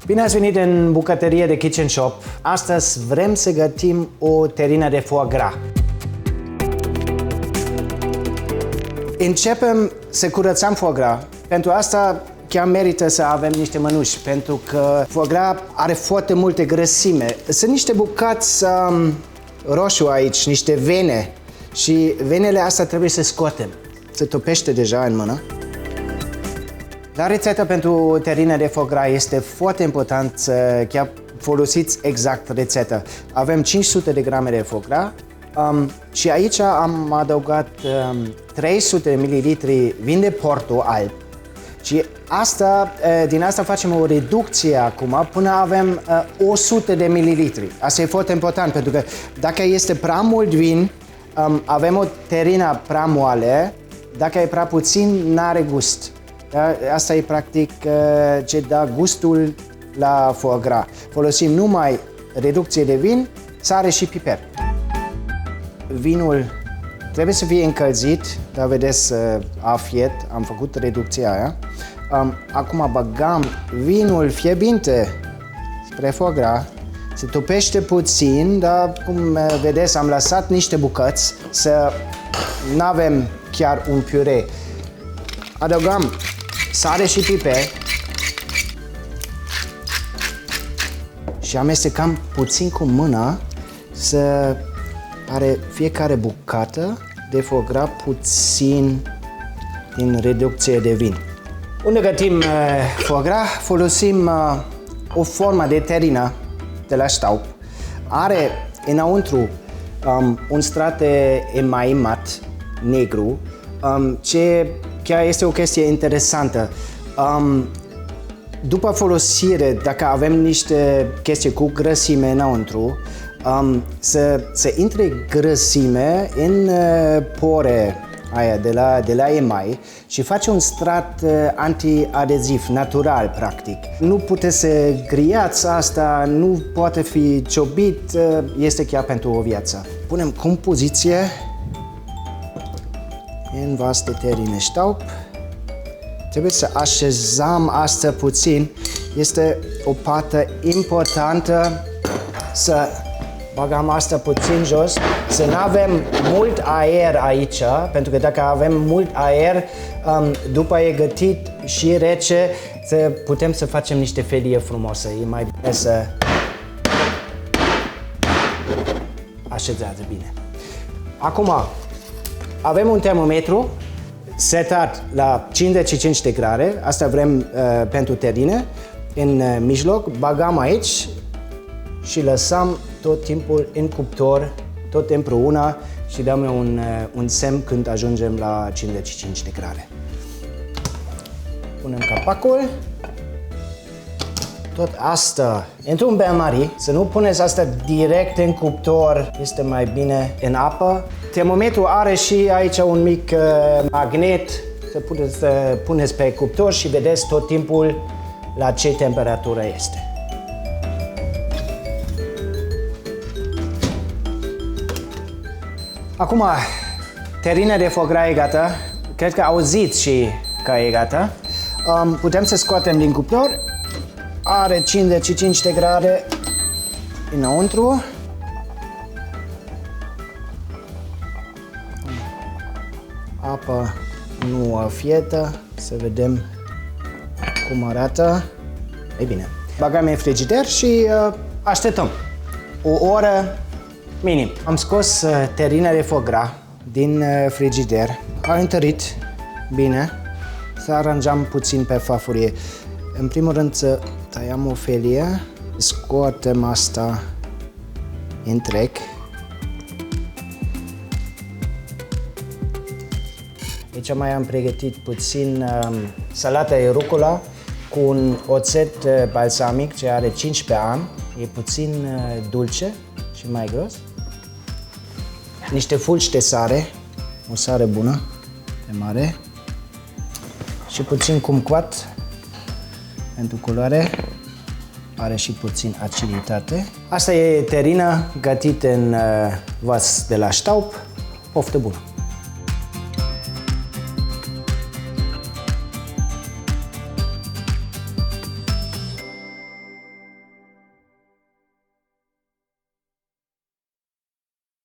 Bine ați venit în bucătărie de Kitchen Shop. Astăzi vrem să gătim o terină de foie gras. Începem să curățăm foie gras. Pentru asta chiar merită să avem niște mănuși, pentru că foie gras are foarte multe grăsime. Sunt niște bucăți roșu aici, niște vene și venele astea trebuie să scoatem. Se topește deja în mână. La rețeta pentru terină de foie gras este foarte important să chiar folosiți exact rețeta. Avem 500 de grame de foie gras și aici am adăugat 300 ml vin de Porto alb. Și din asta facem o reducție acum până avem 100 de ml. Asta e foarte important pentru că dacă este prea mult vin, avem o terină prea moale, dacă e prea puțin, n-are gust. Da? Asta e practic ce dă gustul la foie gras. Folosim numai reducție de vin, sare și piper. Vinul trebuie să fie încălzit, dar vedeți a fiert, am făcut reducția aia. Acum băgăm vinul fierbinte spre foie gras, se topește puțin, dar cum vedeți am lăsat niște bucăți să nu avem chiar un piure. Adăugăm sare și piper și amestecăm puțin cu mâna să are fiecare bucată de foie gras puțin din reducție de vin. Unde gătim foie gras, folosim o formă de terină de la Staub. Are înăuntru un strat de emaimat negru, ce chiar este o chestie interesantă. După folosire, dacă avem niște chestii cu grăsime înăuntru, să intre grăsime în pore aia de la emai și face un strat antiadeziv, natural, practic. Nu puteți să griați asta, nu poate fi ciobit, este chiar pentru o viață. Punem compoziție în vas de terină Staub. Trebuie să așezăm asta puțin. Este o parte importantă să băgăm asta puțin jos, să nu avem mult aer aici, pentru că dacă avem mult aer, după e gătit și rece, putem să facem niște felie frumoase. E mai bine să așezați bine. Acum, avem un termometru setat la 55 de grade, asta vrem pentru terină, în mijloc, băgăm aici și lăsăm tot timpul în cuptor, tot împreună și dăm un semn când ajungem la 55 de grade. Punem capacul. Tot asta într-un bain-marie, să nu puneți asta direct în cuptor, este mai bine în apă. Termometrul are și aici un mic magnet, să puneți pe cuptor și vedeți tot timpul la ce temperatură este. Acum, terină de foie gras e gata. Cred că auziți și că e gata. Putem să scoatem din cuptor. Are 55 de grade înăuntru. Apa nu fietă. Să vedem cum arată. E bine. Băgăm în frigider și așteptăm o oră minim. Am scos terină de foie gras din frigider. A întărit bine. Să aranjăm puțin pe farfurie. În primul rând să tăiam o felie, scoatem asta întreg. Aici mai am pregătit puțin salată de rucola cu un oțet balsamic ce are 15 ani. E puțin dulce și mai gros. Niște fulgi de sare, o sare bună, de mare. Și puțin cumquat pentru culoare. Are și puțin aciditate. Asta e terină gătită în vas de la Staub. Poftă bună!